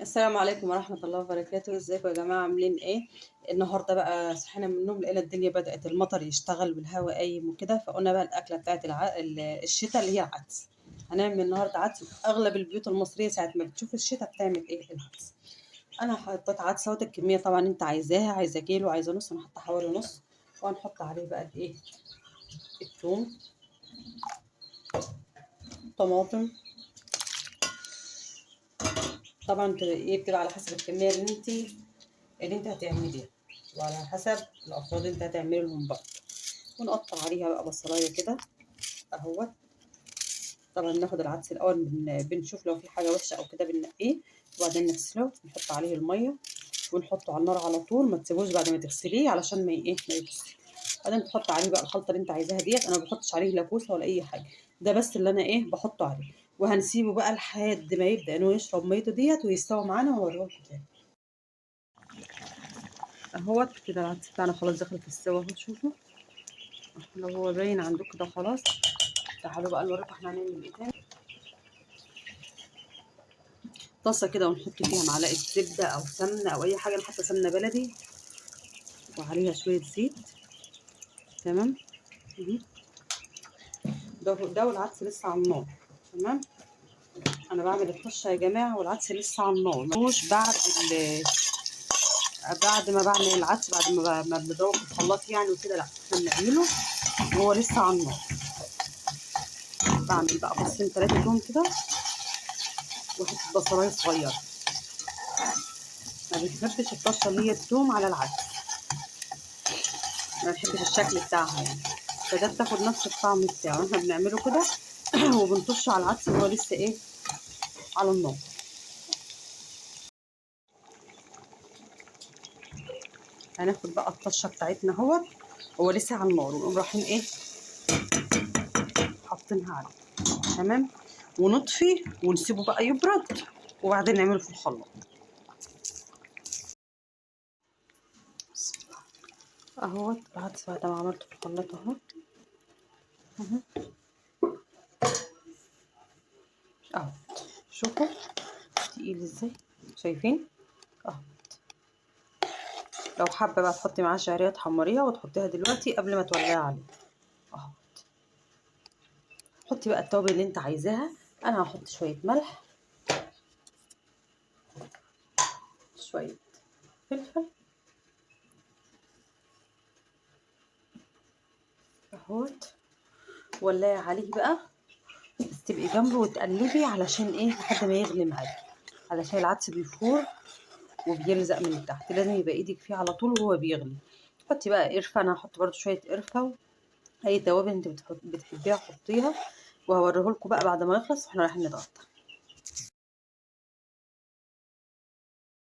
السلام عليكم ورحمة الله وبركاته. ازيكم يا جماعة؟ عاملين ايه؟ النهاردة بقى صحينا من النوم لقينا الدنيا بدأت المطر يشتغل والهواء قايم وكده، فقلنا بقى الأكلة بتاعت الشتاء اللي هي العدس. هنعمل النهاردة عدس. أغلب البيوت المصرية ساعة ما بتشوف الشتاء بتعمل ايه؟ العدس. أنا حطيت عدس اهوت، الكمية طبعا أنت عايزاها، عايزة كيلو عايزة نص، أنا حاطة حوالي نص. وهنحط عليه بقى الايه؟ الثوم، طماطم. طبعا ايه، بتبقى على حسب الكمية اللي انت هتعمليها، وعلى حسب الافراد انت هتعملي لهم بقى. ونقطع عليها بقى بصلايه كده اهوت. طبعا ناخد العدس الاول، بنشوف لو في حاجه وحشه او كده بننقيه، وبعدين نغسله نحط عليه الميه ونحطه على النار على طول، ما تسيبوش بعد ما تغسليه علشان ما ايه ما يبص. بعدين تحط عليه بقى الخلطه اللي انت عايزاها ديت. انا ما بحطش عليه لا كوسه ولا اي حاجه، ده بس اللي انا ايه بحطه عليه. وهنسيبه بقى لحد ما يبدا انه يشرب ميته ديت ويستوي معانا وهوريهولكم تاني اهوت. كده العدس بتاعنا خلاص دخل في السوا اهو، شوفوا لو هو باين عندكم كده خلاص. تعالوا بقى نوريكم احنا هنعمل ايه تاني. طاسه كده ونحط فيها معلقه زبده او سمنه او اي حاجه، انا حاطه سمنه بلدي وعليها شويه زيت. تمام. ده والعدس لسه على النار. تمام. انا بعمل الطشه يا جماعه والعدس لسه على النار، مش بعد ما بعمل العدس، بعد ما بنضربه في الخلاط يعني وكده، لا احنا بنعمله وهو لسه على النار. بعمل بقى فصين 3 توم كده وحته بصلايه صغيره. ما بنحبش الطشه اللي هي التوم على العدس، ما بنحبش الشكل بتاعها يعني، فده بتاخد نفس الطعم بتاعه. احنا بنعمله كده وبنطشه على العدس وهو لسه ايه على النار. هناخد بقى الطشه بتاعتنا اهوت هو لسه على النار، ونقوم رايحين ايه حاطينها عليه. تمام. ونطفي ونسيبه بقى يبرد وبعدين نعمله في الخلاط اهوت. العدس بعد ما عملته في الخلاط اهو، اهو شوفوا تقيل ازاي، شايفين اهو. لو حابه بقى تحطي معاه شعريه تحمريها وتحطيها دلوقتي قبل ما تولعي عليه اهو. حطي بقى التوابل اللي انت عايزاها. انا هحط شويه ملح، شويه فلفل اهوت. ولاعي عليه بقى، بس تبقي جنبه وتقلبي علشان ايه لحد ما يغلي معاكي، علشان العدس بيفور وبيلزق من تحت، لازم يبقى ايدك فيه على طول وهو بيغلي. حطي بقى قرفه، انا هحط برده شويه قرفه، اي توابل انت بتحبيها حطيها. وهوريهولكوا بقى بعد ما يخلص واحنا رايحين نتغدى.